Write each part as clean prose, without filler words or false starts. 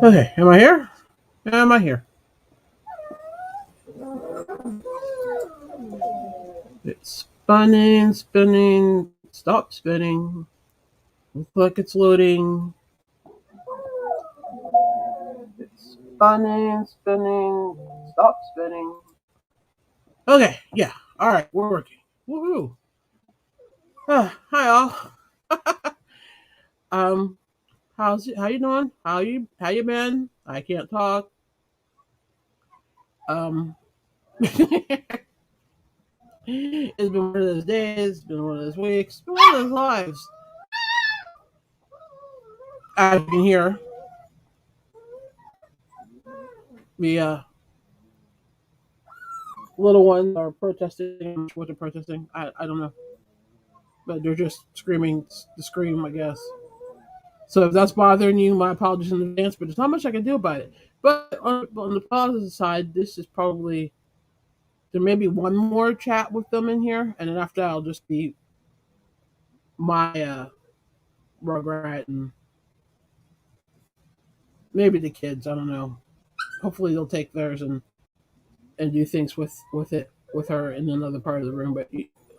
Okay, am I here? Am I here? It's spinning, spinning. Stop spinning. Looks like it's loading. It's spinning, spinning. Stop spinning. Okay, yeah. All right, we're working. Woohoo! Hi all. um, how you doing? How you been? I can't talk. Um, it's been one of those days. It's been one of those weeks. It's been one of those lives. As you can hear, the little ones are protesting. What they're protesting, I don't know, but they're just screaming to scream, I guess. So if that's bothering you, my apologies in advance. But there's not much I can do about it. But on the positive side, this is probably there may be one more chat with them in here, and then after that, I'll just be my Rugrat and maybe the kids. I don't know. Hopefully, they'll take theirs and do things with it with her in another part of the room, but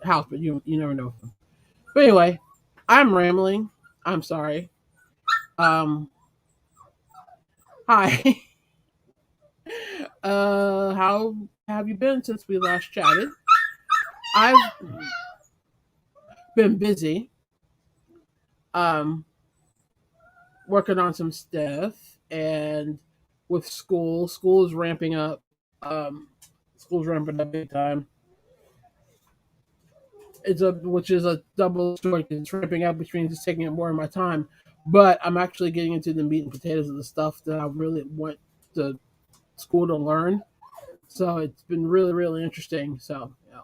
house. But you never know. But anyway, I'm rambling. I'm sorry. Um, hi. How have you been since we last chatted? I've been busy. Um, working on some stuff and with school. School is ramping up. Um, school's ramping up big time. It's a which is a double story. 'Cause it's ramping up, which means it's taking up more of my time. But I'm actually getting into the meat and potatoes of the stuff that I really want the school to learn. So it's been really, really interesting. So yeah.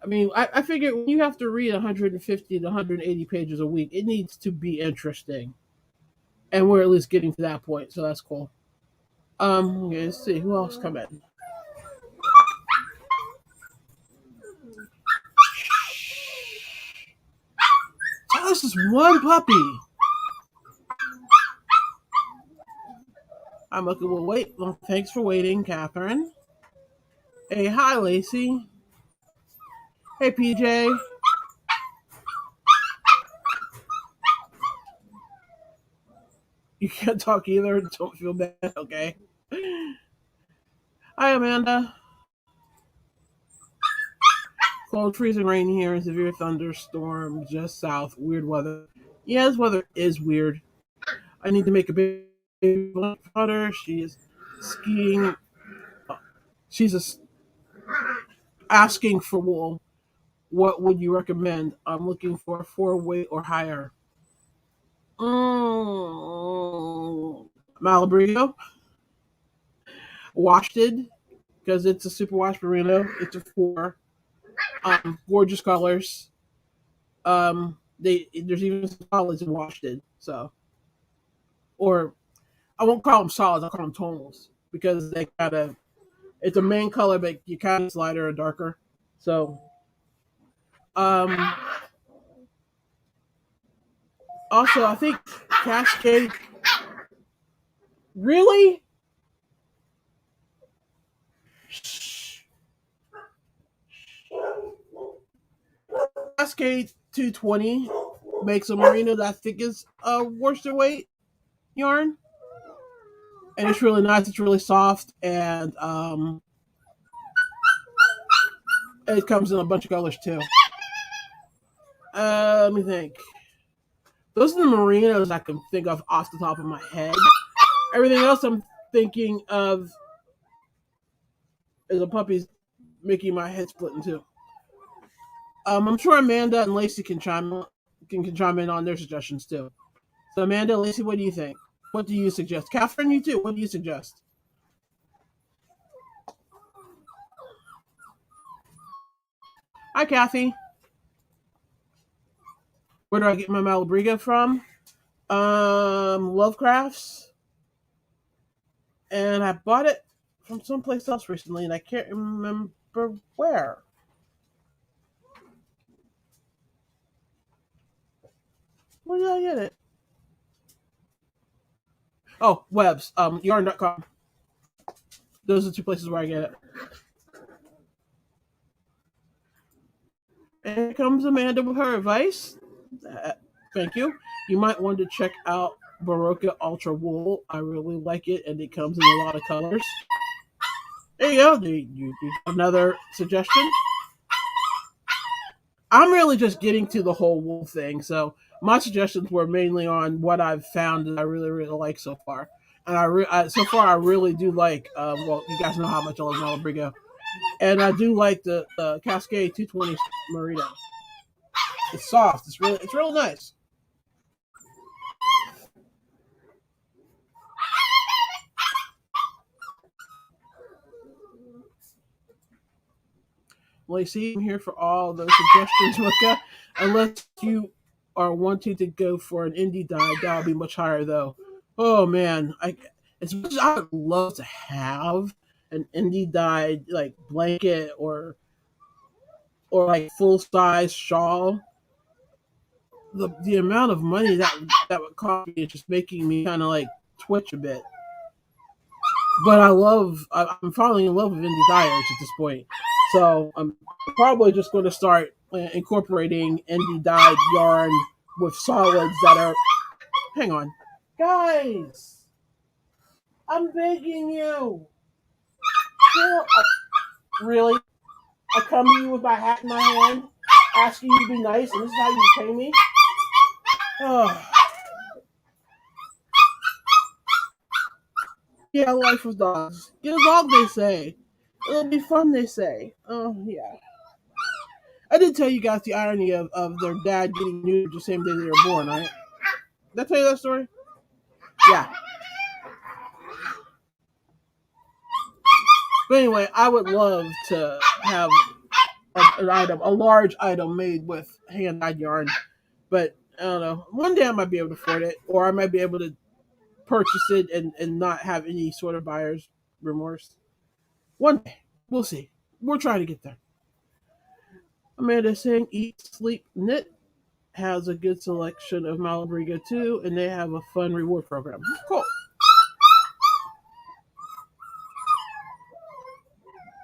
I mean, I figure when you have to read 150 to 180 pages a week, it needs to be interesting. And we're at least getting to that point, so that's cool. Okay, let's see who else come in. Oh, this is one puppy. I'm okay. Well, wait. Well, thanks for waiting, Catherine. Hey, hi, Lacey. Hey, PJ. You can't talk either. Don't feel bad, okay? Hi, Amanda. Cold freezing rain here and severe thunderstorm just south. Weird weather. Yeah, this weather is weird. I need to make a big daughter. She is skiing. She's asking for wool. What would you recommend? I'm looking for 4 weight or higher. Malabriga, washted because it's a super wash merino. It's a four. Gorgeous colors. There's even some solids in washted. So, or I won't call them solids. I'll call them tonals because they kind of it's a main color, but you kind of lighter and darker. So, um, also I think Cascade really Cascade 220 makes a merino that I think is a worsted weight yarn, and it's really nice. It's really soft, and it comes in a bunch of colors too. Let me think. Those are the merinos I can think of off the top of my head. Everything else I'm thinking of is a puppy's making my head split in two. I'm sure Amanda and Lacey can chime in on their suggestions too. So Amanda, Lacey, what do you think? What do you suggest? Catherine, you too. What do you suggest? Hi, Kathy. Where do I get my Malabriga from? Lovecrafts, and I bought it from someplace else recently, and I can't remember where. Where did I get it? Oh, webs. Yarn.com. Those are two places where I get it. And here comes Amanda with her advice. Thank you. You might want to check out Baroka Ultra Wool. I really like it, and it comes in a lot of colors. There you go. You another suggestion. I'm really just getting to the whole wool thing, so my suggestions were mainly on what I've found that I really, really like so far. And so far I really do like. Well, you guys know how much I love Malabriga, and I do like the Cascade 220 Merino. It's soft. It's real nice. Lacey, I'm here for all those suggestions, Mocha. Unless you are wanting to go for an indie dye, that'll be much higher though. Oh man, as much as I would love to have an indie dyed like blanket or like full size shawl, the amount of money that would cost me is just making me kind of like twitch a bit. But I'm falling in love with indie dyers at this point. So I'm probably just going to start incorporating indie dyed yarn with solids that are. Hang on, guys! I'm begging you. Really? I come to you with my hat in my hand, asking you to be nice, and this is how you pay me? Oh. Yeah, life with dogs. Get a dog, they say. It'll be fun, they say. Oh, yeah. I did tell you guys the irony of their dad getting neutered the same day they were born, right? Did I tell you that story? Yeah. But anyway, I would love to have a large item made with hand-dyed yarn. But, I don't know. One day I might be able to afford it, or I might be able to purchase it and not have any sort of buyer's remorse. One day. We'll see. We're trying to get there. Amanda saying Eat, Sleep, Knit has a good selection of Malabriga too, and they have a fun reward program. Cool.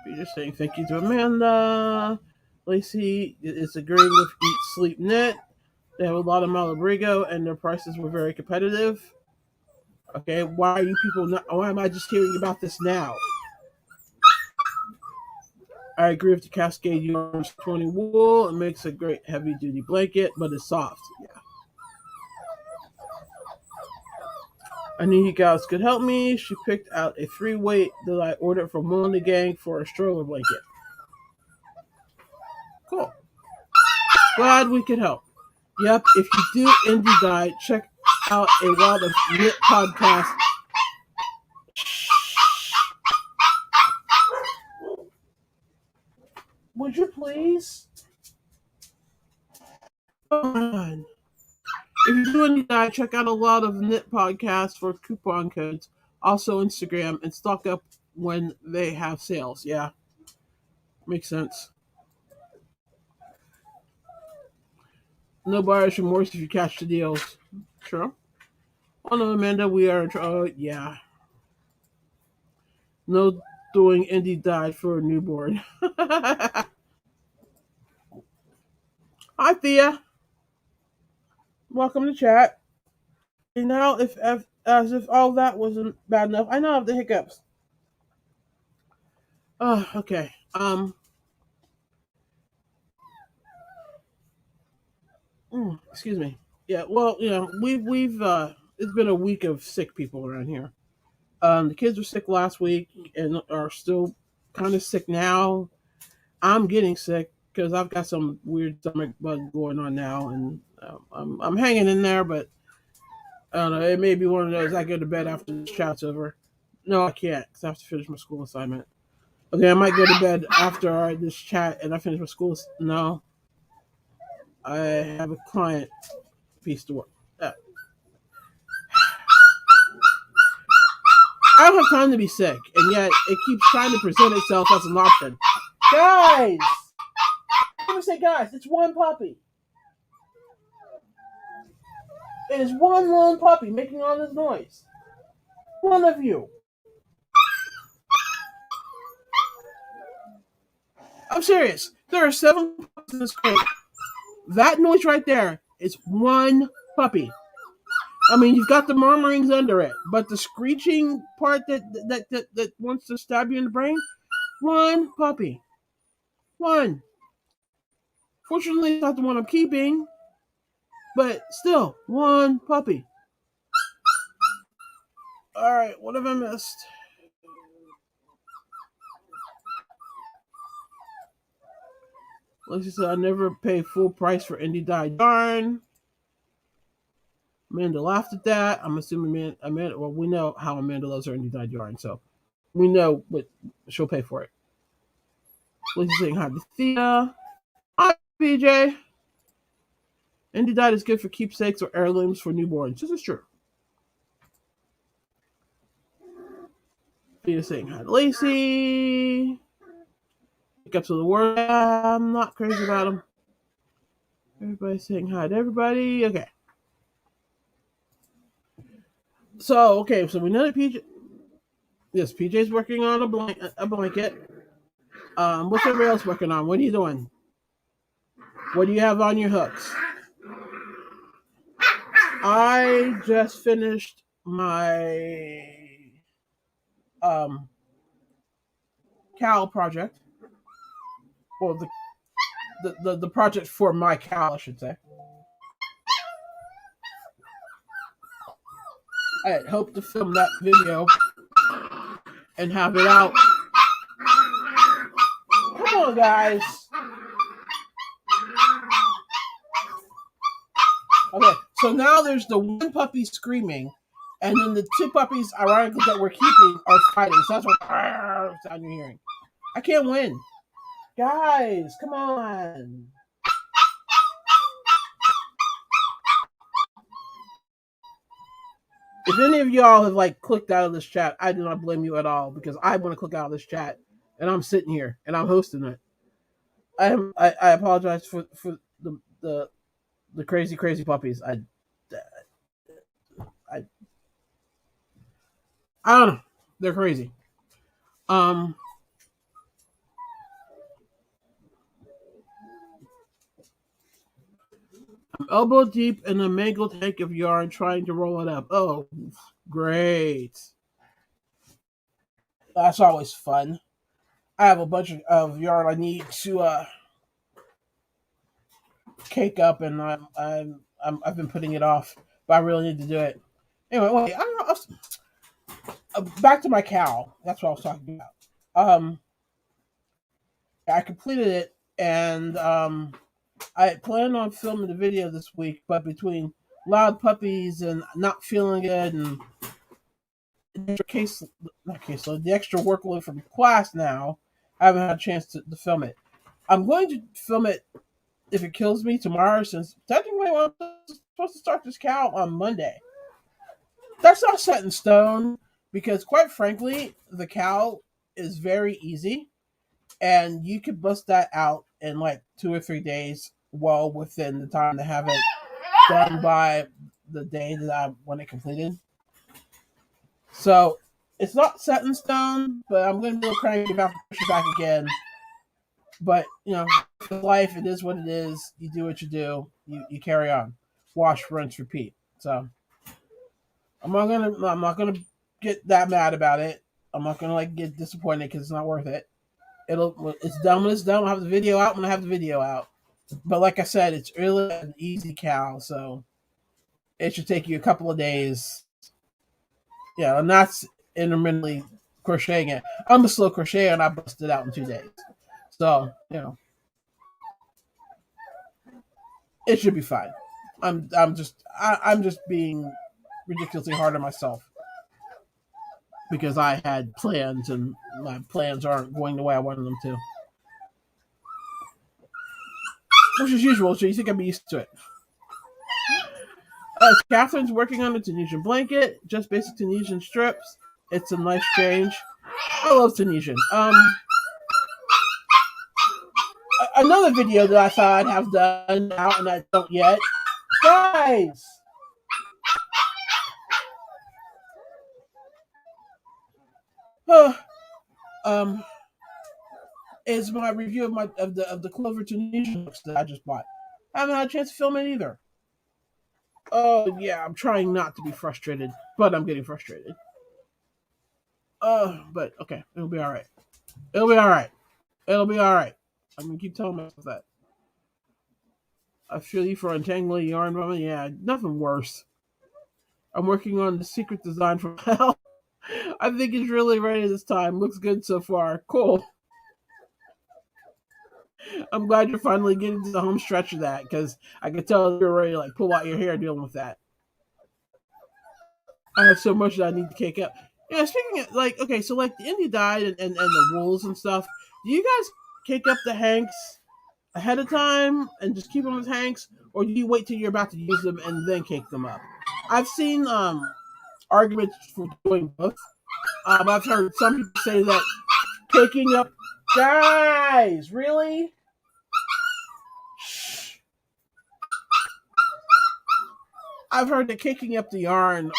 You're just saying thank you to Amanda. Lacey is agreeing with Eat, Sleep, Knit. They have a lot of Malabriga, and their prices were very competitive. Okay, why are you people not? Why am I just hearing about this now? I agree with the Cascade Yarn 20 wool. It makes a great heavy duty blanket, but it's soft. Yeah. I knew you guys could help me. She picked out a 3-weight that I ordered from Will and the Gang for a stroller blanket. Cool. Glad we could help. Yep, if you do indie dye, check out a lot of knit podcasts. Would you please? Come on. If you do indie dye, check out a lot of knit podcasts for coupon codes. Also Instagram, and stock up when they have sales. Yeah. Makes sense. No buyer's remorse if you catch the deals. Sure. Oh no, Amanda, we are. Yeah. No doing indie dye for a newborn. Hi, Thea. Welcome to chat. And now, if as if all that wasn't bad enough, I now have the hiccups. Oh, okay. Excuse me. Yeah. Well, we've it's been a week of sick people around here. The kids were sick last week and are still kind of sick now. I'm getting sick because I've got some weird stomach bug going on now, and I'm hanging in there. But I don't know. It may be one of those. I go to bed after this chat's over. No, I can't because I have to finish my school assignment. Okay, I might go to bed after this chat and I finish my school. No, I have a client piece to work. I don't have time to be sick, and yet it keeps trying to present itself as an option. Guys! I'm gonna say, guys, it's one puppy. Is one lone puppy making all this noise? One of you. I'm serious. There are 7 puppies in this crate. That noise right there is one puppy. I mean, you've got the murmurings under it, but the screeching part that wants to stab you in the brain, one puppy. One. Fortunately, it's not the one I'm keeping, but still, one puppy. Alright, what have I missed? Like I said, I never pay full price for indie dyed yarn. Amanda laughed at that. I'm assuming Amanda. Well, we know how Amanda loves her indie dyed yarn, so we know what she'll pay for it. Lisa's saying hi to Thea. Hi, PJ. Indie dyed is good for keepsakes or heirlooms for newborns. This is true. Thea's saying hi to Lacey. Pick up to the word. I'm not crazy about them. Everybody's saying hi to everybody. Okay. So we know that PJ. Yes, PJ's working on a blanket. What's everybody else working on? What are you doing? What do you have on your hooks? I just finished my cowl project. Well, the project for my cowl, I should say. I had hoped to film that video and have it out. Come on, guys. Okay, so now there's the one puppy screaming, and then the 2 puppies, ironically, that we're keeping are fighting. So that's what sound you're hearing. I can't win. Guys, come on. If any of y'all have clicked out of this chat, I do not blame you at all because I want to click out of this chat, and I'm sitting here and I'm hosting it. I apologize for the crazy puppies. I don't know. They're crazy. I'm elbow deep in a mangled hank of yarn trying to roll it up. Oh, great. That's always fun. I have a bunch of yarn I need to cake up, and I've been putting it off, but I really need to do it. Anyway, wait, I don't know. Back to my cowl. That's what I was talking about. I completed it, and I planned on filming the video this week, but between loud puppies and not feeling good and the extra workload from class now, I haven't had a chance to film it. I'm going to film it if it kills me tomorrow, since technically I'm supposed to start this cow on Monday. That's not set in stone because, quite frankly, the cow is very easy, and you could bust that out in 2 or 3 days, well within the time to have it done by the day that I want it completed. So it's not set in stone, but I'm going to be a little cranky about to push it back again. But life, it is what it is. You do what you do. You carry on. Wash, rinse, repeat. So I'm not gonna get that mad about it. I'm not gonna get disappointed because it's not worth it. It's done when it's done. I'll have the video out when I have the video out. But like I said, it's really an easy cow, so it should take you a couple of days. Yeah, and that's intermittently crocheting it. I'm a slow crocheter, and I bust it out in 2 days. So it should be fine. I'm just being ridiculously hard on myself because I had plans and my plans aren't going the way I wanted them to. Which is usual, so you think I'd be used to it. Catherine's working on a Tunisian blanket, just basic Tunisian strips. It's a nice change. I love Tunisian. Another video that I thought I'd have done out and I don't yet. Guys! Uh, um, is my review of the Clover Tunisia books that I just bought. I haven't had a chance to film it either. Oh yeah, I'm trying not to be frustrated, but I'm getting frustrated. But okay, it'll be all right. It'll be all right. It'll be all right. I'm gonna keep telling myself that. I feel you for untangling yarn woman. Yeah, nothing worse. I'm working on the secret design from hell. I think it's really ready this time. Looks good so far. Cool. I'm glad you're finally getting to the home stretch of that because I can tell you're ready to like pull out your hair dealing with that. I have so much that I need to cake up. Yeah, speaking of like, okay, so like the Indie dyed and the wools and stuff. Do you guys cake up the hanks ahead of time and just keep them as hanks, or do you wait till you're about to use them and then cake them up? I've seen arguments for doing both. I've heard some people say that caking up, guys, really? I've heard that caking up the yarn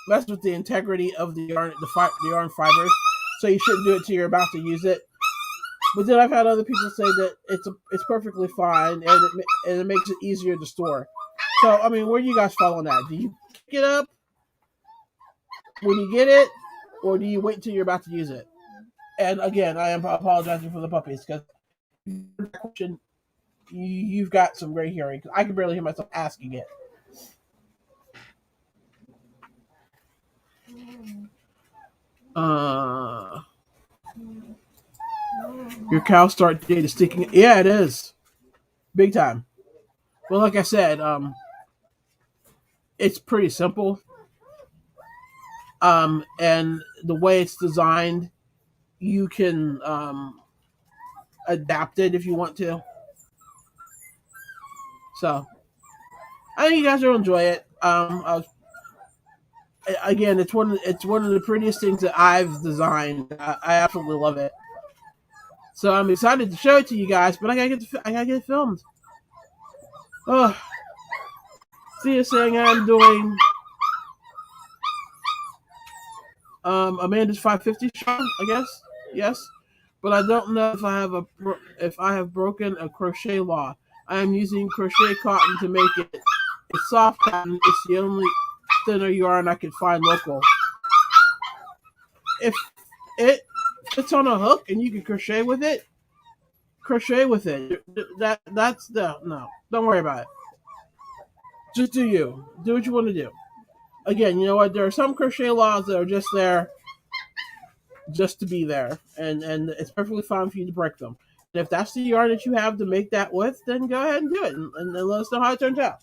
messes with the integrity of the yarn, the yarn fibers. So you shouldn't do it till you're about to use it. But then I've had other people say that it's perfectly fine and it makes it easier to store. So I mean, where do you guys fall on that? Do you kick it up when you get it, or do you wait until you're about to use it? And again, I am apologizing for the puppies because you've got some great hearing. I can barely hear myself asking it. Uh, your cow start date is sticking. Yeah, it is big time. Well, like I said, it's pretty simple. And the way it's designed, you can adapt it if you want to. So I think you guys will enjoy it. Again, it's one of the prettiest things that I've designed. I absolutely love it. So I'm excited to show it to you guys, but I gotta get it filmed. Oh, see you saying I'm doing Amanda's 550 shot, I guess. Yes, but I don't know if I have broken a crochet law. I am using crochet cotton to make it. It's soft cotton. It's the only thinner yarn I can find local. If it fits on a hook and you can crochet with it. That's the no. Don't worry about it. Just do you. Do what you want to do. Again, you know what? There are some crochet laws that are just there just to be there, and it's perfectly fine for you to break them. And if that's the yarn that you have to make that with, then go ahead and do it, and let us know how it turns out.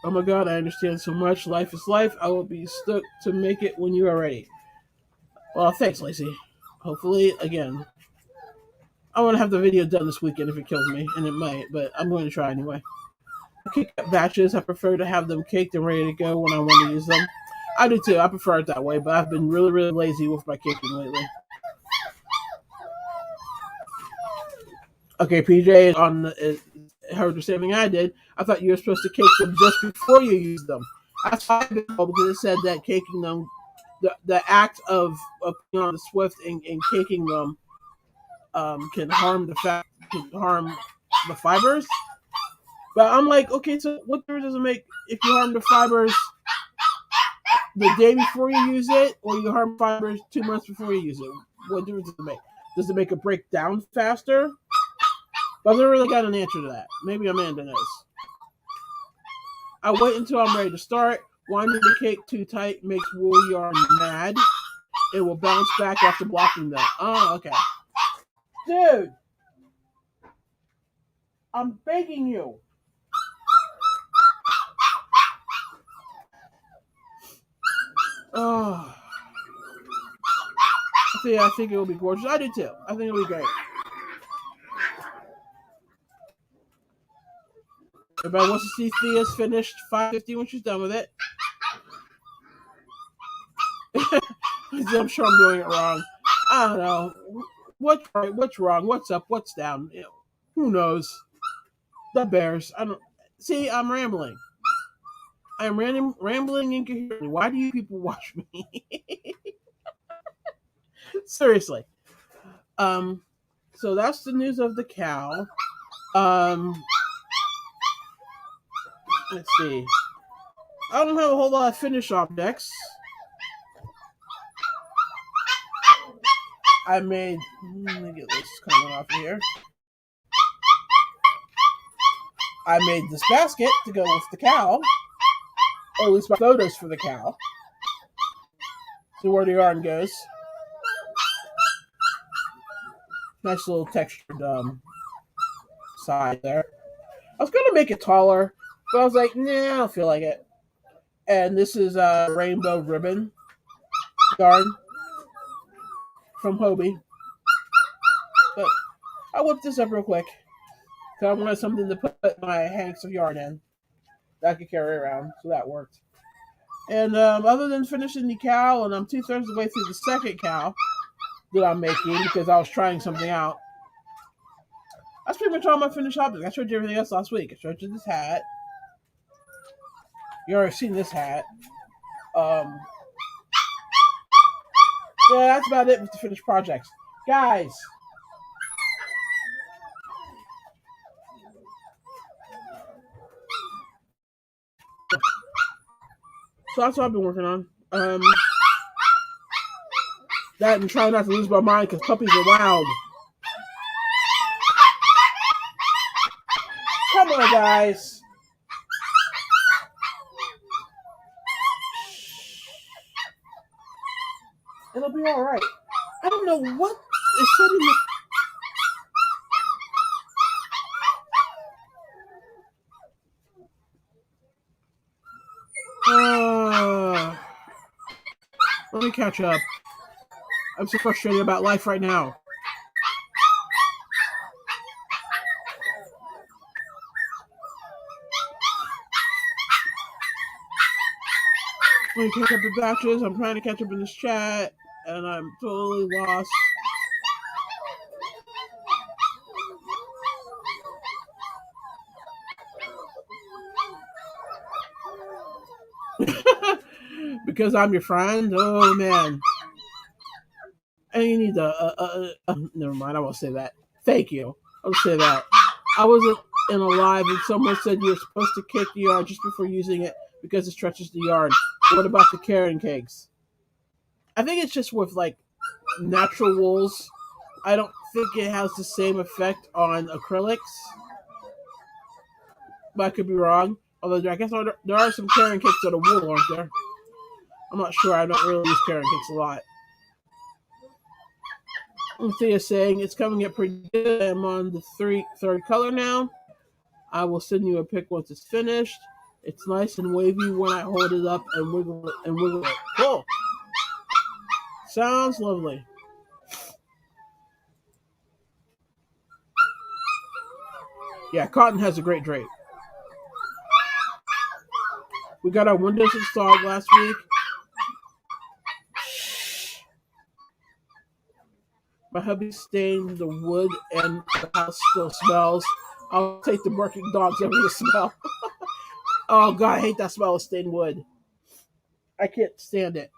Oh my God, I understand so much. Life is life. I will be stuck to make it when you are ready. Well, thanks, Lacey. Hopefully, again, I want to have the video done this weekend if it kills me, and it might, but I'm going to try anyway. Cake up batches. I prefer to have them caked and ready to go when I want to use them. I do too. I prefer it that way, but I've been really, really lazy with my caking lately. Okay, PJ heard the same thing I did. I thought you were supposed to cake them just before you use them. That's why I've been told, because it said that caking them, the act of putting on the Swift and caking them can harm the fibers. But I'm like, okay, so what difference does it make if you harm the fibers the day before you use it, or you harm fibers 2 months before you use it? What difference does it make? Does it make it break down faster? But I've never really got an answer to that. Maybe Amanda knows. I wait until I'm ready to start. Winding the cake too tight makes wool yarn mad. It will bounce back after blocking them. Oh, okay. Dude, I'm begging you. Oh. See, I think it will be gorgeous. I do too. I think it'll be great. Everybody wants to see Thea's finished 550 when she's done with it. I'm sure I'm doing it wrong. I don't know. What's right? What's wrong? What's up? What's down? You know, who knows? The Bears. I don't see. I'm rambling. I'm rambling incoherently. Why do you people watch me? Seriously. Um, so that's the news of the cow. Um, let's see. I don't have a whole lot of finished objects. I made. Let me get this coming off of here. I made this basket to go with the cow, or at least my photos for the cow. See where the yarn goes. Nice little textured side there. I was gonna make it taller, but I was like, nah, I don't feel like it. And this is rainbow ribbon yarn from Hobie. But I whipped this up real quick. So I wanted something to put my hanks of yarn in that I could carry around. So that worked. And other than finishing the cow, and I'm 2/3 of the way through the second cow that I'm making because I was trying something out. That's pretty much all my finished objects. I showed you everything else last week. I showed you this hat. You already seen this hat. Yeah, that's about it with the finished projects. Guys. So that's what I've been working on. That and trying not to lose my mind because puppies are wild. Come on, guys. It'll be all right. I don't know what is setting the... Let me catch up. I'm so frustrated about life right now. Let me catch up the batches. I'm trying to catch up in this chat, and I'm totally lost. Because I'm your friend? Oh, man. And you need to... never mind, I won't say that. Thank you. I'll say that. I wasn't in a live and someone said you're supposed to kick the yarn just before using it because it stretches the yarn. What about the carrot cakes? I think it's just with, like, natural wools. I don't think it has the same effect on acrylics. But I could be wrong. Although I guess there are some carrot cakes that are wool, aren't there? I'm not sure. I don't really use carrot cakes a lot. Thea saying it's coming up pretty good. I'm on the third color now. I will send you a pic once it's finished. It's nice and wavy when I hold it up and wiggle it. Cool. Sounds lovely. Yeah, cotton has a great drape. We got our windows installed last week. My hubby stained the wood and the house still smells. I'll take the barking dogs over the smell. Oh, God, I hate that smell of stained wood. I can't stand it.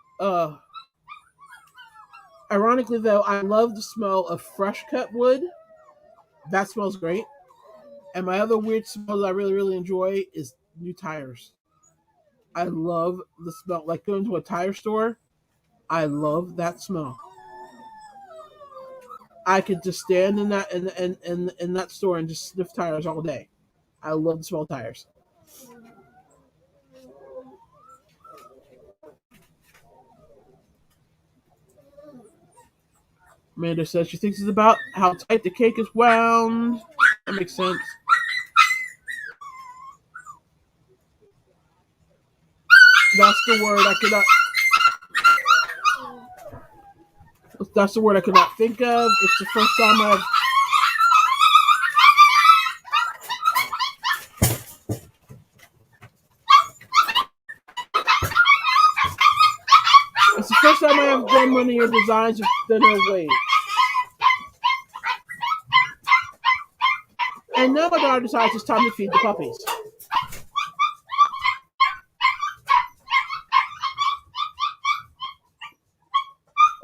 Ironically, though, I love the smell of fresh cut wood. That smells great. And my other weird smell that I really, really enjoy is new tires. I love the smell. Like going to a tire store, I love that smell. I could just stand in that store and just sniff tires all day. I love the smell of tires. Amanda says she thinks it's about how tight the cake is wound. That makes sense. That's the word I could not. That's the word I could not think of. It's the first time I've. It's the first time I have done one of your designs with thinner weight. And now my daughter decides it's time to feed the puppies.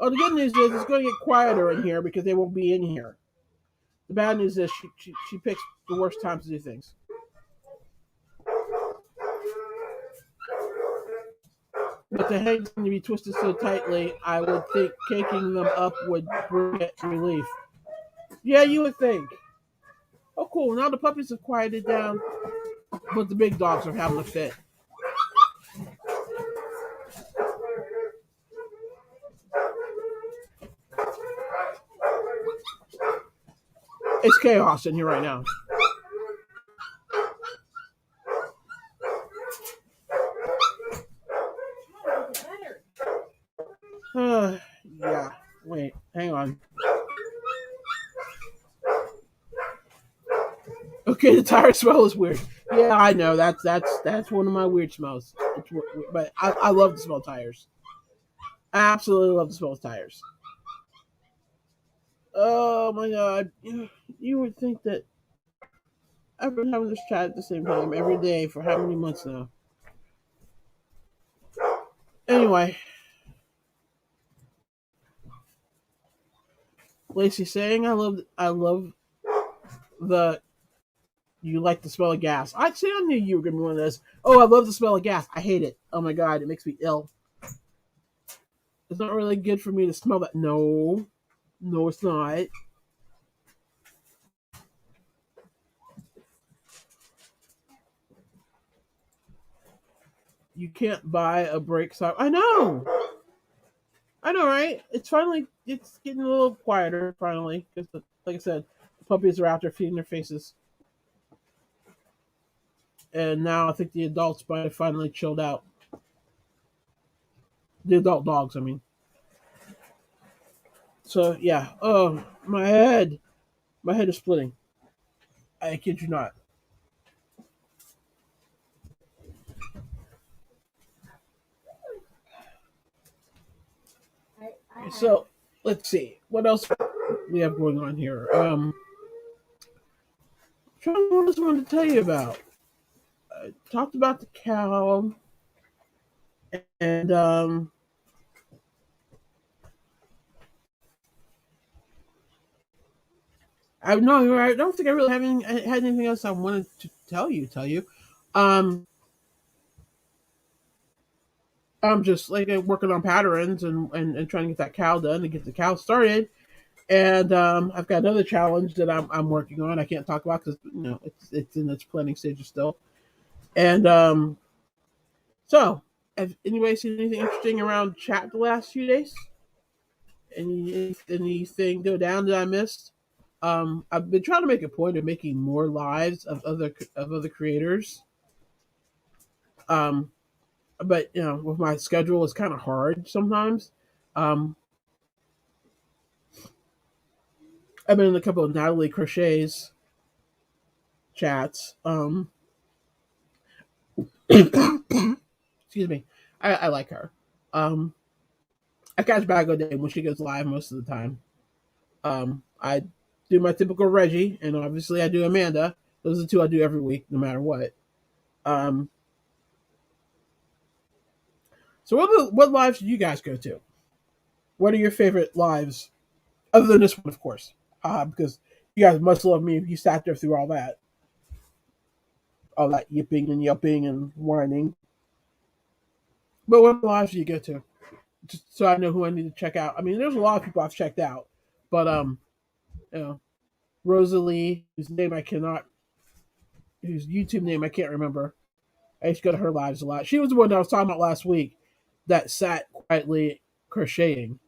Oh, the good news is it's going to get quieter in here because they won't be in here. The bad news is she picks the worst times to do things. But the hands seem to be twisted so tightly, I would think caking them up would bring it relief. Yeah, you would think. Oh, cool. Now the puppies have quieted down, but the big dogs are having a fit. It's chaos in here right now. Yeah. Wait, hang on. Okay, the tire smell is weird. Yeah, I know. That's one of my weird smells. But I love the smell of tires. I absolutely love the smell of tires. Oh my god. You would think that I've been having this chat at the same time every day for how many months now? Anyway, Lacey saying I love the you like the smell of gas. I'd say I knew you were gonna be one of those. Oh, I love the smell of gas. I hate it. Oh my god, it makes me ill. It's not really good for me to smell that. No, no, it's not. You can't buy a brake sock. I know, right? It's getting a little quieter finally because, like I said, the puppies are out there feeding their faces, and now I think the adults might have finally chilled out. The adult dogs, I mean. So yeah. Oh, my head is splitting. I kid you not. So let's see what else we have going on here. What else I wanted to tell you about. I talked about the cow, and I no, I don't think I really had anything else I wanted to tell you. Um, I'm just like working on patterns and trying to get that cow done and get the cow started. And I've got another challenge that I'm working on. I can't talk about because it's in its planning stages still. And so, have anybody seen anything interesting around chat the last few days? Anything go down that I missed? I've been trying to make a point of making more lives of other creators. Um, but with my schedule, it's kind of hard sometimes. Um, I've been in a couple of Natalie Crochet's chats. Excuse me. I like her. Um, I catch Bag O Day when she goes live most of the time. I do my typical Reggie, and obviously I do Amanda. Those are the two I do every week, no matter what. Um, so what lives do you guys go to? What are your favorite lives, other than this one, of course? Because you guys must love me if you sat there through all that yipping and yelping and whining. But what lives do you go to? Just so I know who I need to check out. I mean, there's a lot of people I've checked out, but you know, Rosalie, whose YouTube name I can't remember. I used to go to her lives a lot. She was the one that I was talking about last week that sat quietly crocheting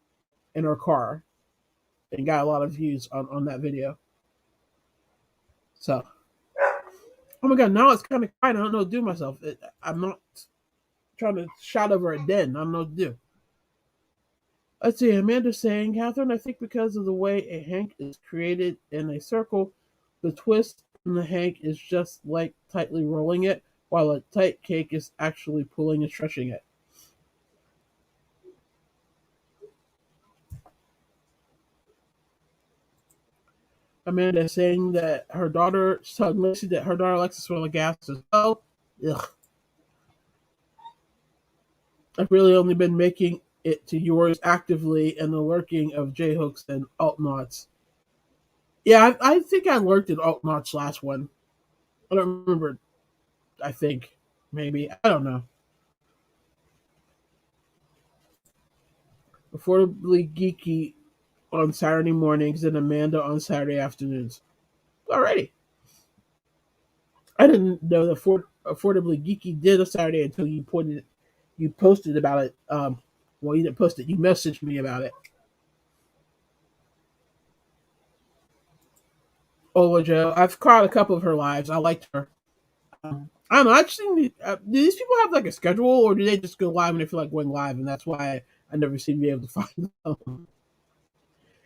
in her car and got a lot of views on that video. So, oh my god, now it's kind of quiet. I don't know what to do myself. I'm not trying to shout over a den. I don't know what to do. Let's see, Amanda saying, Catherine, I think because of the way a hank is created in a circle, the twist in the hank is just like tightly rolling it, while a tight cake is actually pulling and stretching it. Amanda saying that her daughter telling Lacey that her daughter likes to smell of gas as well. Ugh. I've really only been making it to yours actively and the lurking of J hooks and alt knots. Yeah, I think I lurked at alt knots last one. I don't remember. I think maybe I don't know. Affordably geeky on Saturday mornings and Amanda on Saturday afternoons. Alrighty. I didn't know that Affordably Geeky did a Saturday until you posted about it. Well, you didn't post it. You messaged me about it. Ola Joe. I've caught a couple of her lives. I liked her. I don't know. I just think, do these people have like a schedule, or do they just go live when they feel like going live, and that's why I never seem to be able to find them.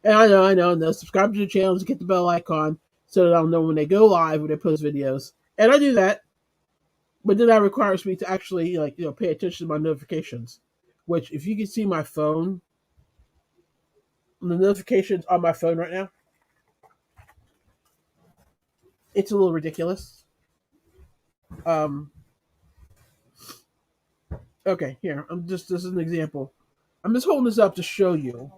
And I know. No, subscribe to the channel to get the bell icon so that I'll know when they go live when they post videos. And I do that, but then that requires me to actually pay attention to my notifications. Which, if you can see my phone, the notifications on my phone right now, it's a little ridiculous. Um, okay, here this is an example. I'm just holding this up to show you.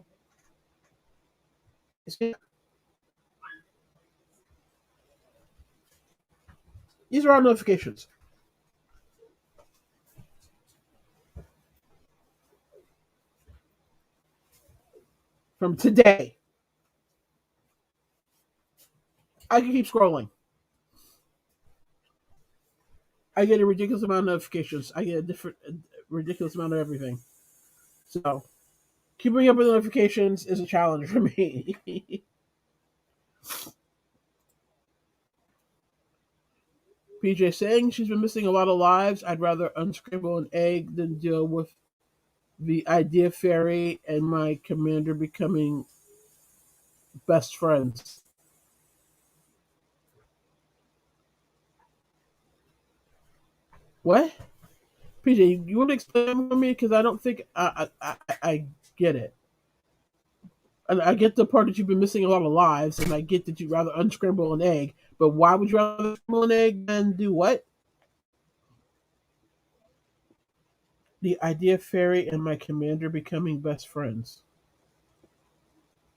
These are our notifications from today. I can keep scrolling. I get a ridiculous amount of notifications. I get a ridiculous amount of everything. So keeping up with notifications is a challenge for me. PJ saying she's been missing a lot of lives. I'd rather unscramble an egg than deal with the idea fairy and my commander becoming best friends. What? PJ, you want to explain for me? Because I don't think I get it. And I get the part that you've been missing a lot of lives, and I get that you'd rather unscramble an egg. But why would you rather unscramble an egg than do what? The idea fairy and my commander becoming best friends.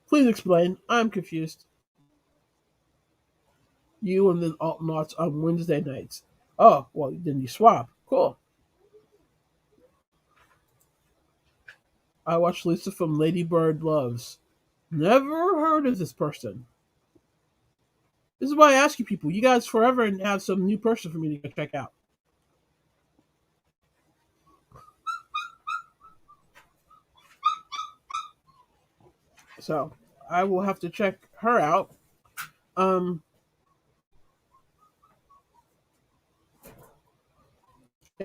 Please explain. I'm confused. You and then alt knots on Wednesday nights. Oh, well, then you swap. Cool. I watched Lisa from Lady Bird Loves. Never heard of this person. This is why I ask you people. You guys forever and have some new person for me to go check out. So I will have to check her out. Um,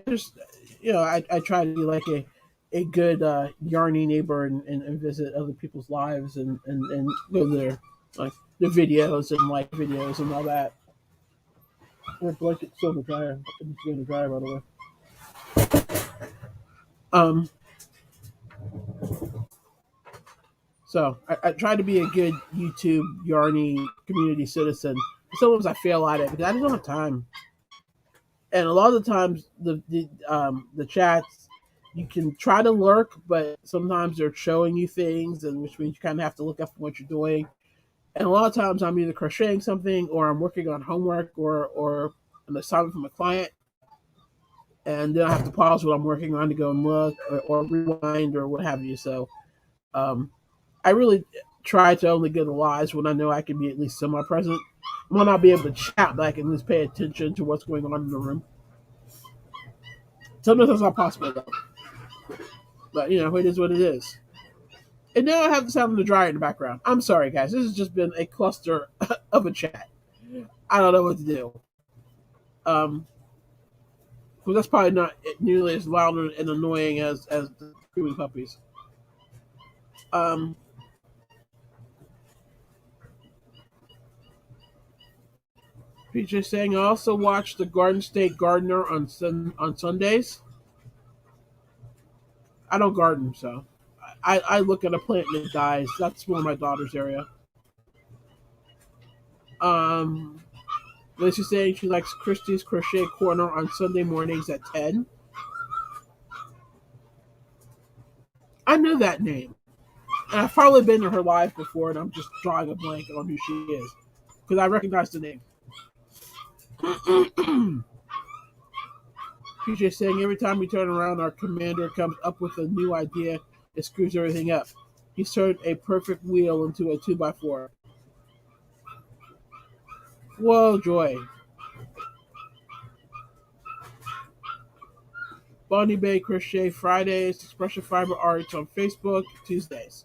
just I try to be like a good yarny neighbor and visit other people's lives and go there like the videos and like videos and all that. My blanket's still in the dryer. It's in the dryer, by the way. Um, so I try to be a good YouTube yarny community citizen. Sometimes I fail at it because I just don't have time. And a lot of the times the chats you can try to lurk, but sometimes they're showing you things, and which means you kind of have to look up what you're doing. And a lot of times I'm either crocheting something or I'm working on homework or an assignment from a client, and then I have to pause what I'm working on to go and look or rewind or what have you. So um, I really try to only get the lives when I know I can be at least semi-present. I might not be able to chat, but I can at least pay attention to what's going on in the room. Sometimes that's not possible though. But it is what it is. And now I have the sound of the dryer in the background. I'm sorry, guys. This has just been a cluster of a chat. I don't know what to do. Well, that's probably not nearly as loud and annoying as the screaming puppies. Um, PJ saying I also watch the Garden State Gardener on Sundays. I don't garden, so I look at a plant and it dies. That's more my daughter's area. Lacey saying she likes Christie's Crochet Corner on Sunday mornings at 10. I know that name. And I've probably been to her live before, and I'm just drawing a blank on who she is because I recognize the name. PJ saying every time we turn around, our commander comes up with a new idea. It screws everything up. He's turned a perfect wheel into a 2x4. Whoa, joy. Bonnie Bay Crochet Fridays, Expression Fiber Arts on Facebook Tuesdays.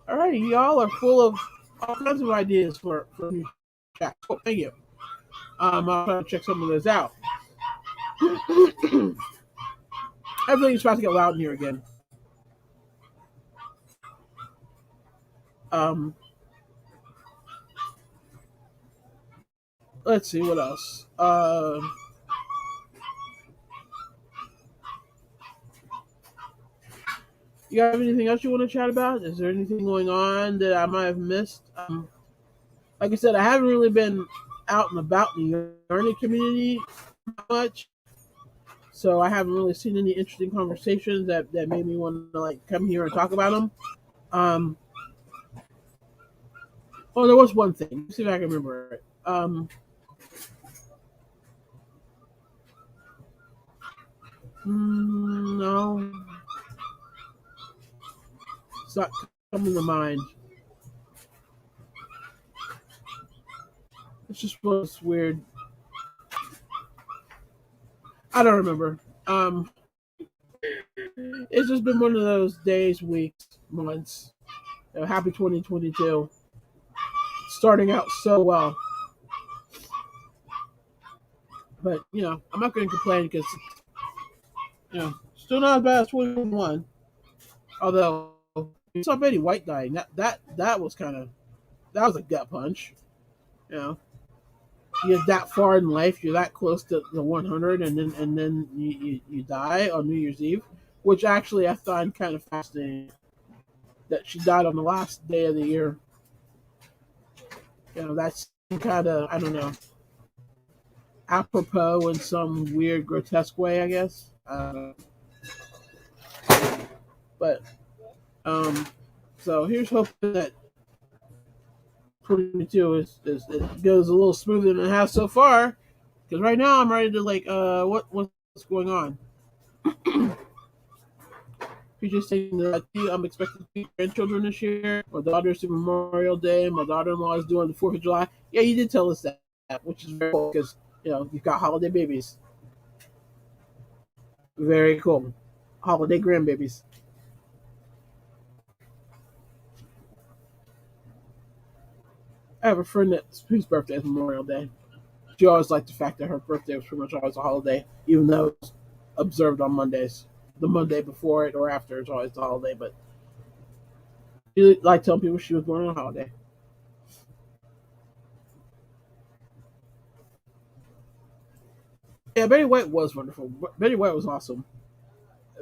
All right, y'all are full of all kinds of ideas for new chat. Oh, thank you. I'll try to check some of those out. Everything's about to get loud in here again. Um, let's see what else. You have anything else you want to chat about? Is there anything going on that I might have missed? Like I said, I haven't really been out and about in the learning community much, so I haven't really seen any interesting conversations that made me want to like come here and talk about them. Um, oh, there was one thing. Let's see if I can remember it. No, it's not coming to mind. It's just was weird. I don't remember. It's just been one of those days, weeks, months. Happy 2022. Starting out so well. But, I'm not going to complain because, still not as bad as 2021. Although, you saw Betty White dying. That was kind of, that was a gut punch. You know, you're that far in life, you're that close to the 100, and then you die on New Year's Eve, which actually I find kind of fascinating that she died on the last day of the year. That's kind of, I don't know, apropos in some weird, grotesque way, I guess. But so here's hoping that 2022 is it goes a little smoother than it has so far. Because right now I'm ready to like, what's going on? He's just saying that I'm expecting 2 grandchildren this year. My daughter's to Memorial Day. My daughter-in-law is doing the 4th of July. Yeah, you did tell us that, which is very cool because you've got holiday babies. Very cool, holiday grandbabies. I have a friend whose birthday is Memorial Day. She always liked the fact that her birthday was pretty much always a holiday, even though it's observed on Mondays. The Monday before it or after is always a holiday, but she liked telling people she was born on a holiday. Yeah, Betty White was wonderful. Betty White was awesome.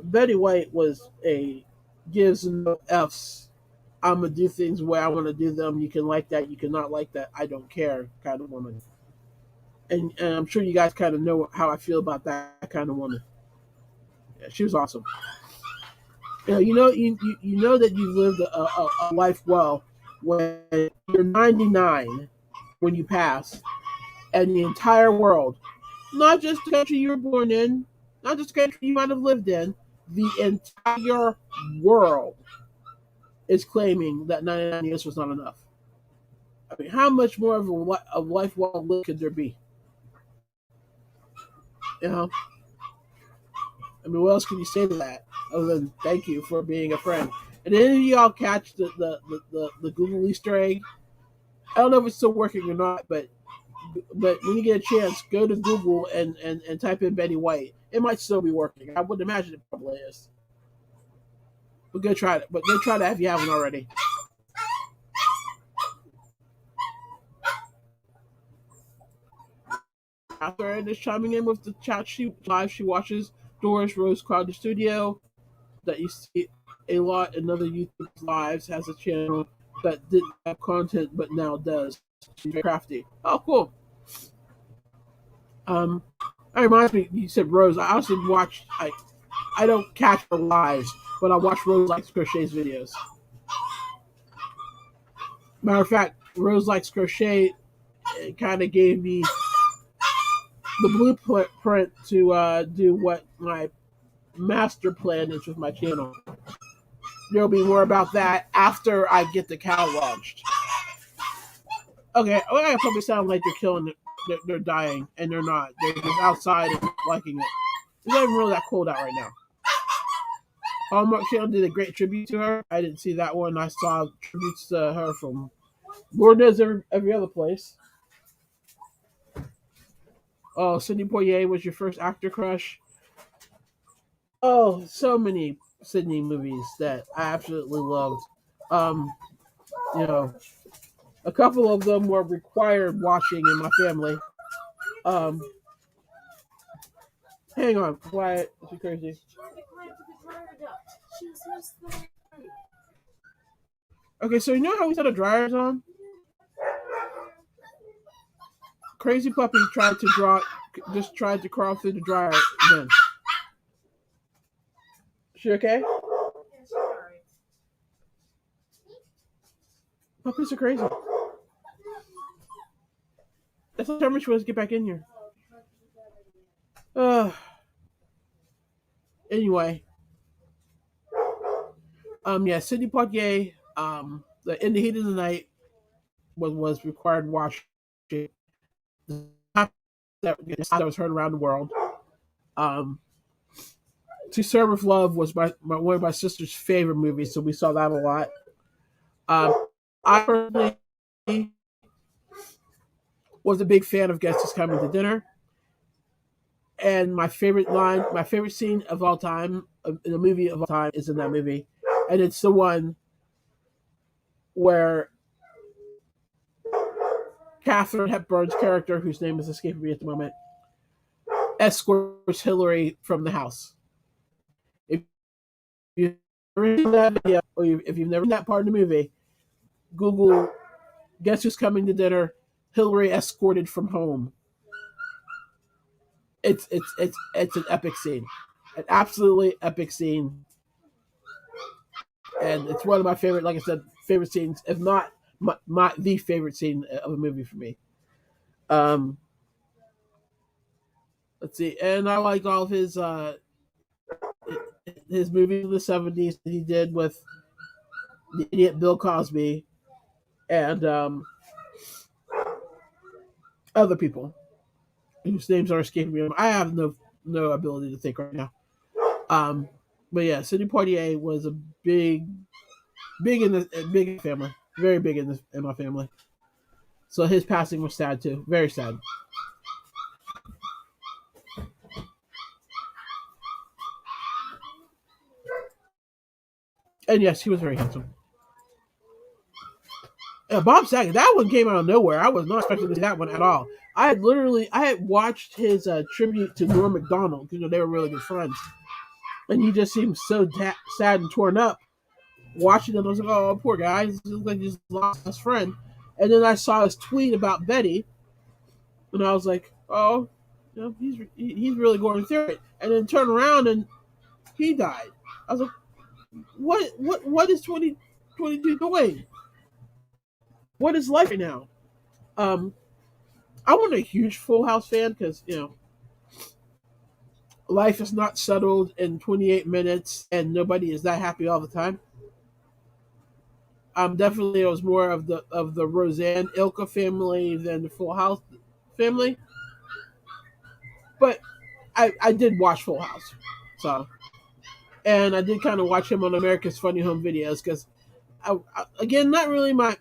Betty White was a gives no f's. I'm gonna do things the way I want to do them. You can like that, you can not like that. I don't care, kind of woman. And I'm sure you guys kind of know how I feel about that kind of woman. Yeah, she was awesome. You know that you've lived a life well when you're 99 when you pass, and the entire world, not just the country you were born in, not just the country you might have lived in, the entire world is claiming that 99 years was not enough. I mean, how much more of a life well lived could there be? You know, I mean, what else can you say to that other than thank you for being a friend? And did any of y'all catch the Google Easter egg? I don't know if it's still working or not, but when you get a chance, go to Google and type in Betty White. It might still be working. I would imagine it probably is. But go try it. But go try that if you haven't already. Catherine is chiming in with the chat she live she watches Doris Rose Crowder Studio that you see a lot in other YouTube lives has a channel that didn't have content but now does. She's very crafty. Oh, cool. Um, That reminds me, you said Rose. I also watched. I don't catch her lives, but I watch Rose Likes Crochet's videos. Matter of fact, Rose Likes Crochet kind of gave me the blueprint to do what my master plan is with my channel. There'll be more about that after I get the cow launched. Okay, I probably sound like they're killing it. They're dying, and they're not. They're just outside and liking it. It's not even really that cold out right now. Hallmark Channel did a great tribute to her. I didn't see that one. I saw tributes to her from Lord knows every other place. Oh, Sidney Poitier was your first actor crush. Oh, so many Sidney movies that I absolutely loved. Um, you know, a couple of them were required watching in my family. Um, hang on, quiet. Is she crazy? Okay, so you know how we set the dryers on? Crazy puppy tried to crawl through the dryer. Then she okay? Puppies are crazy. That's the time she wants to get back in here. Uh, anyway, yeah, Sidney Poitier, In the Heat of the Night was required watching. That was heard around the world. Um, To Serve with Love was one of my sister's favorite movies, so we saw that a lot. I personally was a big fan of Guess Who's Coming to Dinner. And my favorite scene of all time, in a movie of all time, is in that movie. And it's the one where Katharine Hepburn's character, whose name is escaping me at the moment, escorts Hillary from the house. If you've never seen that video, or if you've never seen that part of the movie, Google Guess Who's Coming to Dinner, Hillary escorted from home. It's an epic scene. An absolutely epic scene. And it's one of my favorite, like I said, favorite scenes, if not the favorite scene of a movie for me. Let's see, and I like all of his movies in the '70s that he did with the idiot Bill Cosby and other people whose names are escaping me. I have no ability to think right now. But yeah, Sidney Poitier was a big in the family, very big in my family. So his passing was sad too, very sad. And yes, he was very handsome. Bob Saget, that one came out of nowhere. I was not expecting to see that one at all. I had watched his tribute to Norm Macdonald because they were really good friends, and he just seemed so sad and torn up. Watching them, I was like, "Oh, poor guy! He looks like he just lost his friend." And then I saw his tweet about Betty, and I was like, "Oh, he's really going through it." And then turned around and he died. I was like, "What is 2022 doing? What is life right now?" Um, I wasn't a huge Full House fan because life is not settled in 28 minutes, and nobody is that happy all the time. Definitely, it was more of the Roseanne Ilka family than the Full House family. But I did watch Full House, so and I did kind of watch him on America's Funny Home Videos because, again, not really my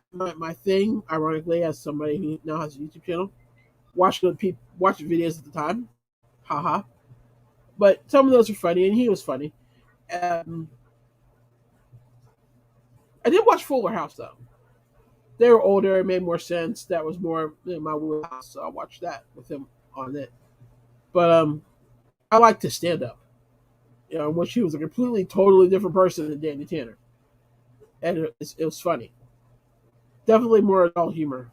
thing. Ironically, as somebody who now has a YouTube channel, watching videos at the time, haha. But some of those were funny, and he was funny. Um, I did watch Fuller House though. They were older, it made more sense. That was more in my wheelhouse, so I watched that with him on it. But I liked his stand up. Which he was a completely, totally different person than Danny Tanner, and it was funny. Definitely more adult humor.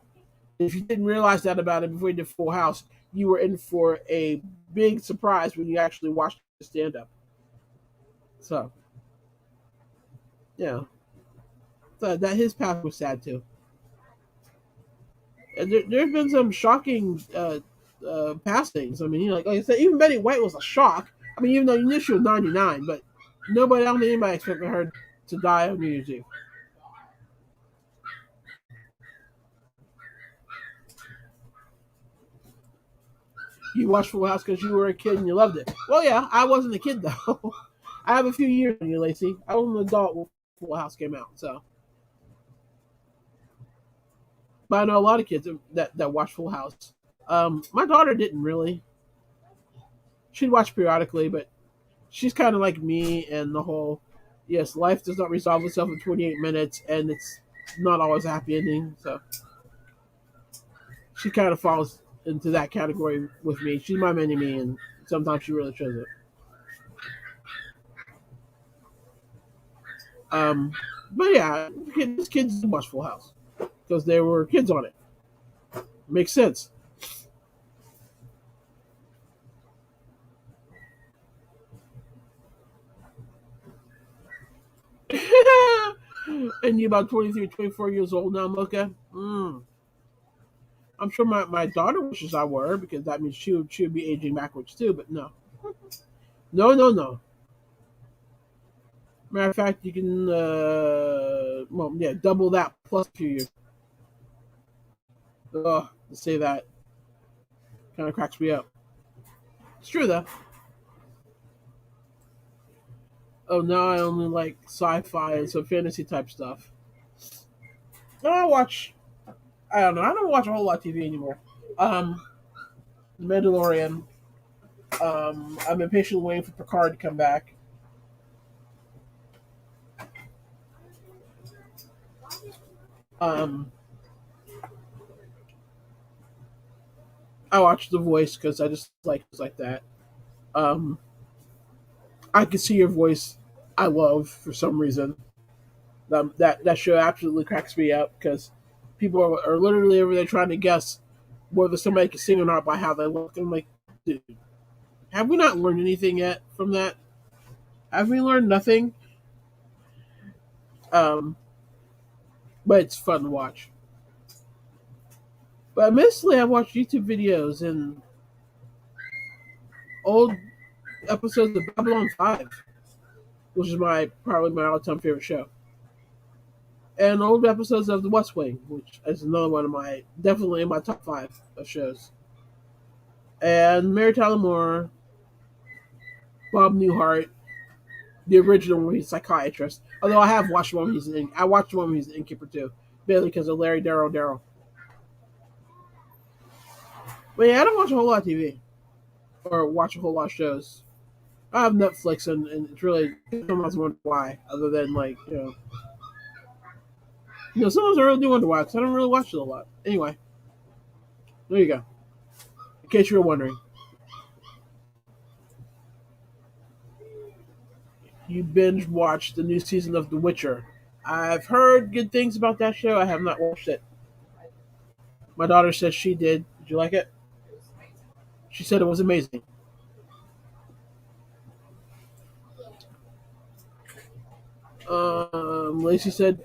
If you didn't realize that about it before you did Full House, you were in for a big surprise when you actually watched the stand up. So, yeah, so that his path was sad too. And there's been some shocking passings. I mean, like I said, even Betty White was a shock. I mean, even though you knew she was 99, but nobody, I don't think anybody expected her to die on New Year's Eve. You watched Full House because you were a kid and you loved it. Well, yeah, I wasn't a kid though. I have a few years on you, Lacey. I was an adult when Full House came out, so. But I know a lot of kids that watch Full House. My daughter didn't really. She'd watch periodically, but she's kind of like me and the whole. Yes, life does not resolve itself in 28 minutes, and it's not always a happy ending. So she kind of falls into that category with me. She's my mini me, and sometimes she really shows it. Um, but yeah, kids watch Full House because there were kids on it. Makes sense. And you're about 23, 24 years old now, Mocha. I'm sure my daughter wishes I were because that means she would be aging backwards too. But no, no, no, no. Matter of fact, you can well, yeah, double that plus a few years. Ugh, to say that kind of cracks me up. It's true though. Oh, now I only like sci-fi and some fantasy type stuff. No, I watch. I don't know. I don't watch a whole lot of TV anymore. Um, Mandalorian. I'm impatiently waiting for Picard to come back. Um, I watch The Voice because I just like things like that. Um, I Can See Your Voice. I love for some reason. That show absolutely cracks me up because people are literally over there trying to guess whether somebody can sing or not by how they look. And I'm like, dude, have we not learned anything yet from that? Have we learned nothing? Um, but it's fun to watch. But mostly I watch YouTube videos and old episodes of Babylon 5, which is my probably my all-time favorite show, and old episodes of The West Wing, which is another one of my definitely in my top five of shows, and Mary Tyler Moore, Bob Newhart, the original when he's a psychiatrist. Although I have watched one when I watched one when he's an innkeeper too, mainly because of Larry Darrow. But yeah, I don't watch a whole lot of TV or watch a whole lot of shows. I have Netflix, and it's really sometimes I wonder why. Other than like sometimes I really do wonder why because I don't really watch it a lot. Anyway, there you go. In case you were wondering, you binge watched the new season of The Witcher. I've heard good things about that show. I have not watched it. My daughter says she did. Did you like it? She said it was amazing. Lacey said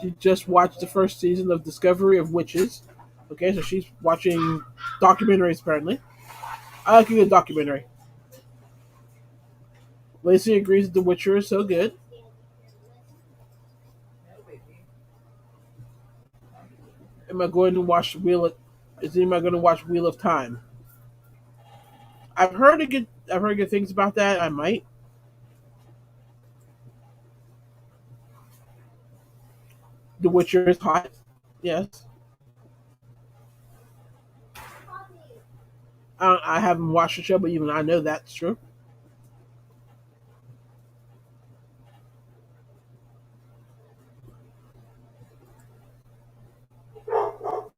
she just watched the first season of Discovery of Witches. Okay, so she's watching documentaries apparently. I like a good documentary. Lacey agrees that The Witcher is so good. Am I going to watch Wheel? Is anybody going to watch Wheel of Time? I've heard good things about that. I might. The Witcher is hot. Yes. I haven't watched the show, but even I know that's true.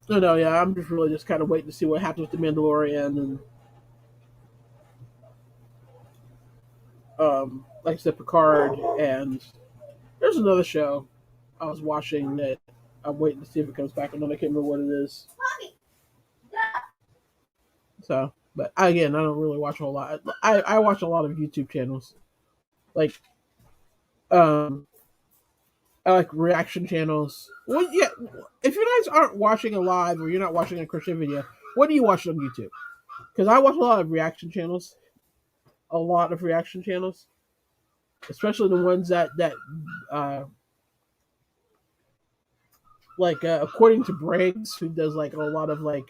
No, no, yeah, I'm just really just kind of waiting to see what happens with the Mandalorian and, like I said, Picard. And there's another show I was watching that I'm waiting to see if it comes back. I can't remember what it is. So, but again, I don't really watch a whole lot. I watch a lot of YouTube channels. Like, um, I like reaction channels. Well, yeah, if you guys aren't watching a live or you're not watching a Christian video, what do you watch on YouTube? Because I watch a lot of reaction channels. A lot of reaction channels, especially the ones that uh, like according to Briggs, who does like a lot of like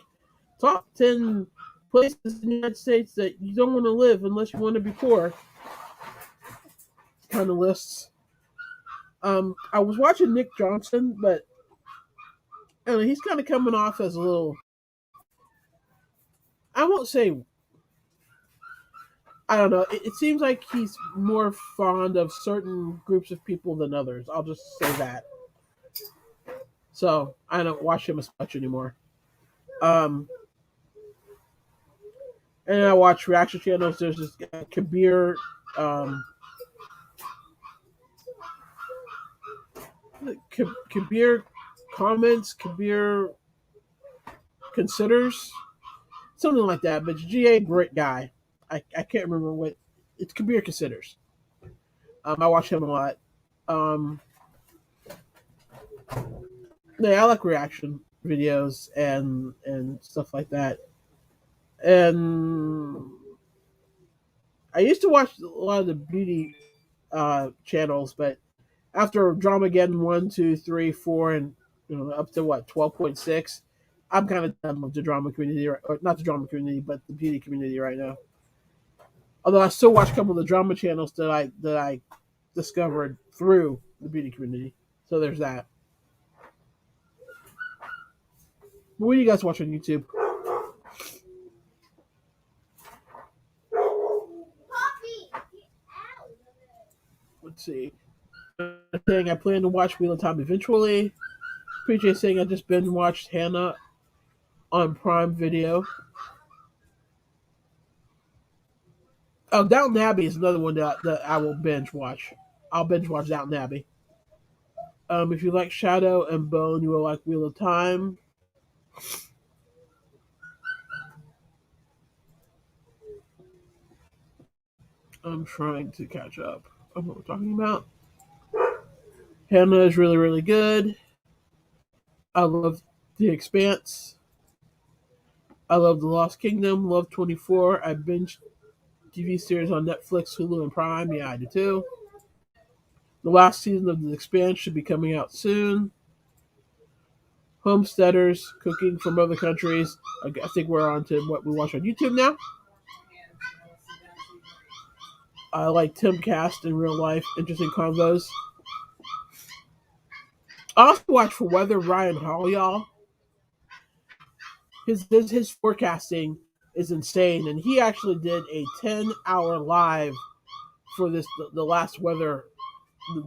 top 10 places in the United States that you don't want to live unless you want to be poor kind of lists. I was watching Nick Johnson, but I don't know, he's kind of coming off as a little. I won't say. I don't know. It seems like he's more fond of certain groups of people than others. I'll just say that. So I don't watch him as much anymore. Um, and I watch reaction channels. There's this Kabir. Um, Kabir comments. Kabir considers something like that. But GA great guy. I can't remember what it's. Kabir considers. I watch him a lot. Um, yeah, I like reaction videos and stuff like that. And I used to watch a lot of the beauty channels, but after Dramageddon 1, 2, 3, 4, and up to what 12.6, I'm kind of done with the drama community, or not the drama community, but the beauty community right now. Although I still watch a couple of the drama channels that I discovered through the beauty community. So there's that. But what do you guys watch on YouTube? Let's see. Saying I plan to watch Wheel of Time eventually. PJ saying I just binge watched Hannah on Prime Video. Oh, Downton Abbey is another one that I will binge watch. I'll binge watch Downton Abbey. If you like Shadow and Bone, you will like Wheel of Time. I'm trying to catch up on what we're talking about. Hannah is really, really good. I love The Expanse. I love The Lost Kingdom. Love 24. I binged TV series on Netflix, Hulu, and Prime. Yeah, I do too. The last season of The Expanse should be coming out soon. Homesteaders, cooking from other countries. I think we're on to what we watch on YouTube now. I like Tim Cast in real life. Interesting convos. I also watch for weather Ryan Hall, y'all. His forecasting is insane, and he actually did a 10-hour live for the last weather,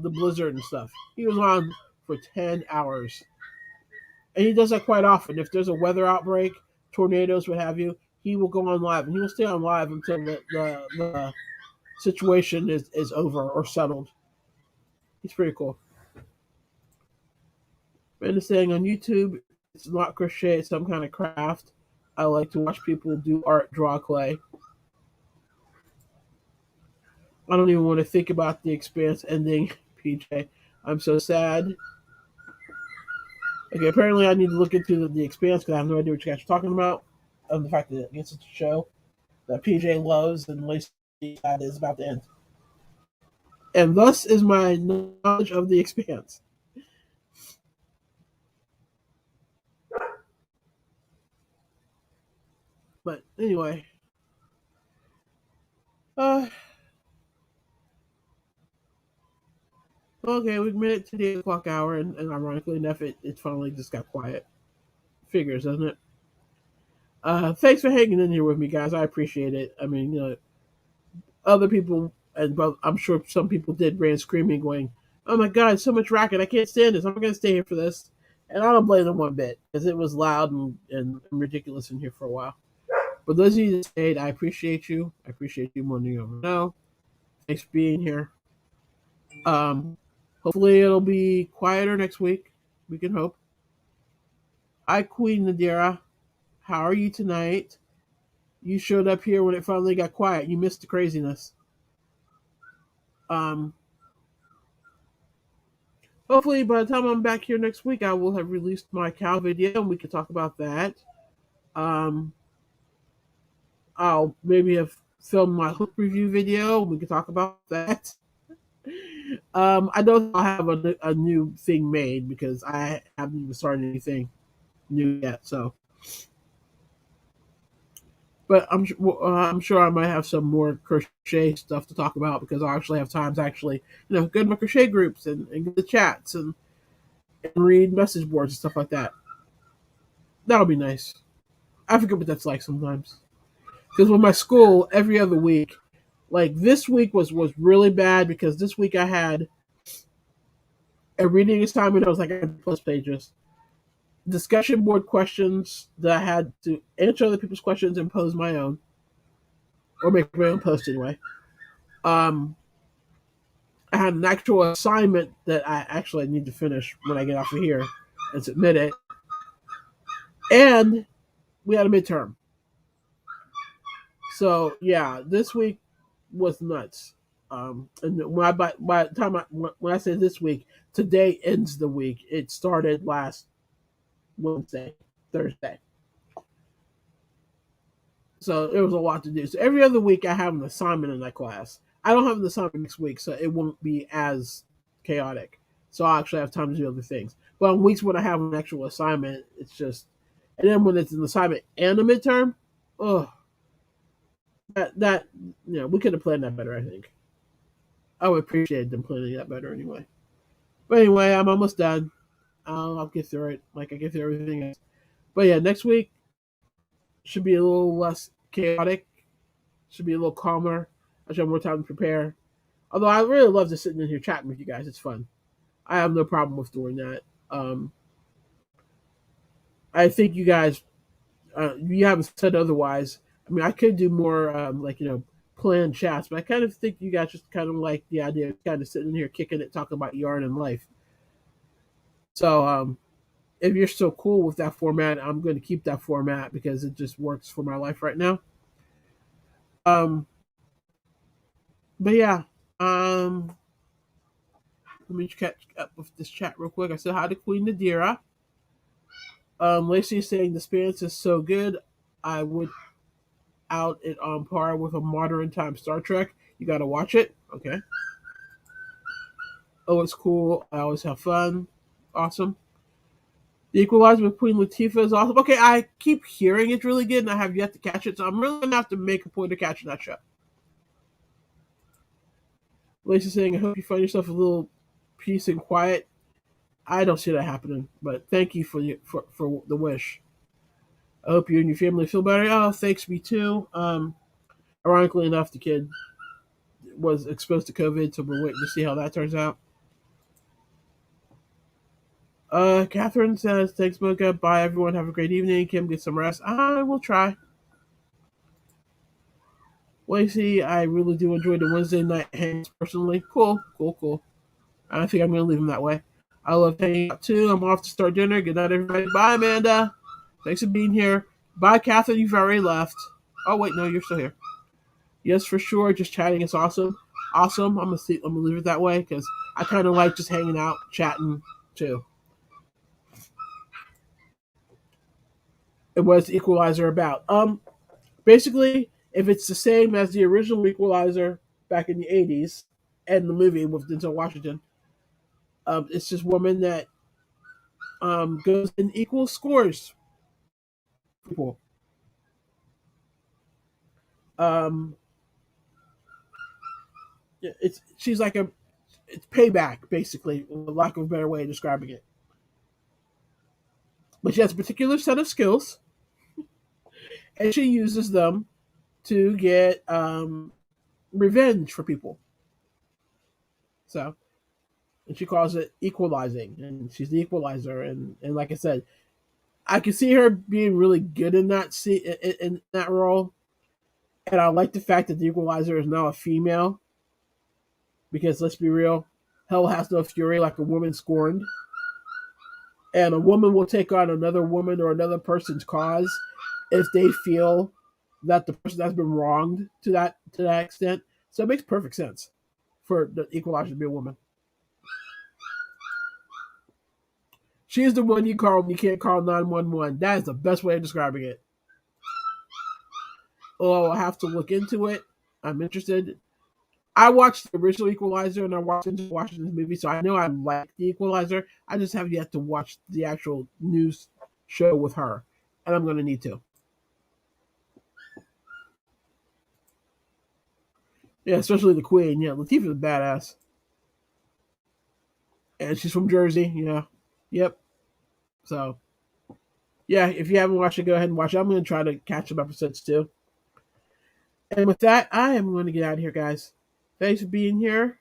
the blizzard and stuff. He was on for 10 hours, and he does that quite often. If there's a weather outbreak, tornadoes, what have you, he will go on live, and he will stay on live until the situation is over or settled. He's pretty cool. And saying on YouTube, it's not crochet, it's some kind of craft. I like to watch people do art, draw clay. I don't even want to think about The Expanse ending, PJ. I'm so sad. Okay, apparently I need to look into the Expanse because I have no idea what you guys are talking about. The fact that it's a show that PJ loves and Lacey is about to end. And thus is my knowledge of The Expanse. But anyway, uh, okay, we've made it to the 8 o'clock hour, and ironically enough, it finally just got quiet. Figures, doesn't it? Thanks for hanging in here with me, guys. I appreciate it. I mean, other people, and I'm sure some people did, ran screaming, going, "Oh my God, so much racket! I can't stand this. I'm going to stay here for this." And I don't blame them one bit because it was loud and ridiculous in here for a while. But those of you that stayed, I appreciate you. I appreciate you more than you ever know. Thanks for being here. Hopefully it'll be quieter next week. We can hope. Hi, Queen Nadira. How are you tonight? You showed up here when it finally got quiet. You missed the craziness. Um, Hopefully, by the time I'm back here next week, I will have released my cow video and we can talk about that. Um, I'll maybe have filmed my hook review video. We can talk about that. I don't I'll have a new thing made because I haven't even started anything new yet. So, but I'm sure I might have some more crochet stuff to talk about because I actually have time to actually go to my crochet groups and get the chats and read message boards and stuff like that. That'll be nice. I forget what that's like sometimes because with my school every other week, like this week was really bad because this week I had a reading assignment that was like plus pages, discussion board questions that I had to answer other people's questions and pose my own, or make my own post anyway. Um, I had an actual assignment that I actually need to finish when I get off of here and submit it, and we had a midterm. So yeah, this week was nuts. And by the time when I say this week, today ends the week. It started last Wednesday, Thursday. So there was a lot to do. So every other week I have an assignment in that class. I don't have an assignment next week, so it won't be as chaotic. So I actually have time to do other things. But on weeks when I have an actual assignment, it's just, and then when it's an assignment and a midterm, oh, that we could have planned that better. I think I would appreciate them planning that better anyway. But anyway, I'm almost done. I'll get through it like I get through everything else. But yeah, next week should be a little less chaotic. Should be a little calmer. I should have more time to prepare. Although I really love just sitting in here chatting with you guys. It's fun. I have no problem with doing that. I think you guys, you haven't said otherwise. I mean, I could do more planned chats, but I kind of think you guys just kind of like the idea of kind of sitting in here kicking it, talking about yarn and life. So if you're still cool with that format, I'm going to keep that format because it just works for my life right now. Um, but yeah, let me catch up with this chat real quick. I said hi to Queen Nadira. Lacey is saying the experience is so good, I would out it on par with a modern time Star Trek. You got to watch it. Okay. Oh, it's cool. I always have fun. Awesome. The Equalizer with Queen Latifah is awesome. Okay, I keep hearing it's really good, and I have yet to catch it, so I'm really gonna have to make a point of catching that show. Lacey saying, "I hope you find yourself a little peace and quiet." I don't see that happening, but thank you for the wish. I hope you and your family feel better. Oh, thanks, me too. Ironically enough, the kid was exposed to COVID, so we're waiting to see how that turns out. Catherine says, thanks, Mocha. Bye, everyone. Have a great evening. Kim, get some rest. I will try. Lacey, I really do enjoy the Wednesday night hangs personally. Cool. I think I'm going to leave them that way. I love hanging out too. I'm off to start dinner. Good night, everybody. Bye, Amanda. Thanks for being here. Bye, Catherine. You've already left. Oh, wait, no, you're still here. Yes, for sure. Just chatting is awesome. Awesome. I'm gonna leave it that way because I kind of like just hanging out, chatting too. And what's Equalizer about? Basically, if it's the same as the original Equalizer back in the '80s and the movie with Denzel Washington, it's just woman that goes and equals scores. People. Um, she's like it's payback basically, for lack of a better way of describing it. But she has a particular set of skills, and she uses them to get revenge for people. So, and she calls it equalizing, and she's the equalizer. And like I said, I can see her being really good in in that role. And I like the fact that the equalizer is now a female, because let's be real, hell has no fury like a woman scorned. And a woman will take on another woman or another person's cause if they feel that the person that's been wronged to that extent. So it makes perfect sense for the Equalizer to be a woman. She is the one you call when you can't call 911. That is the best way of describing it. Oh, I'll have to look into it. I'm interested. I watched the original Equalizer and I watched into watching this movie, so I know I like the Equalizer. I just have yet to watch the actual news show with her, and I'm going to need to. Yeah, especially the Queen. Yeah, Latifah's a badass, and she's from Jersey. Yeah, yep. So yeah, if you haven't watched it, go ahead and watch it. I'm going to try to catch some episodes too. And with that, I am going to get out of here, guys. Thanks for being here.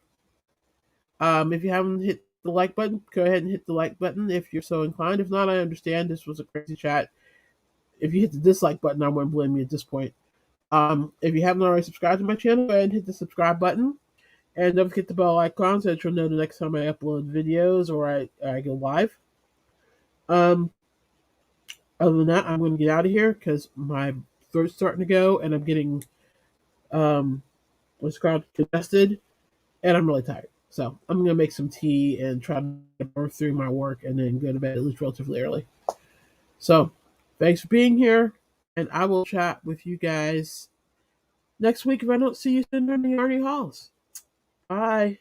If you haven't hit the like button, go ahead and hit the like button if you're so inclined. If not, I understand. This was a crazy chat. If you hit the dislike button, I wouldn't blame you at this point. If you haven't already subscribed to my channel, go ahead and hit the subscribe button. And don't forget the bell icon so that you'll know the next time I upload videos or I go live. Um, Other than that, I'm going to get out of here because my throat's starting to go and I'm getting what's called congested, and I'm really tired. So I'm going to make some tea and try to burn through my work and then go to bed at least relatively early. So thanks for being here, and I will chat with you guys next week if I don't see you soon in the Arnie Halls. Bye.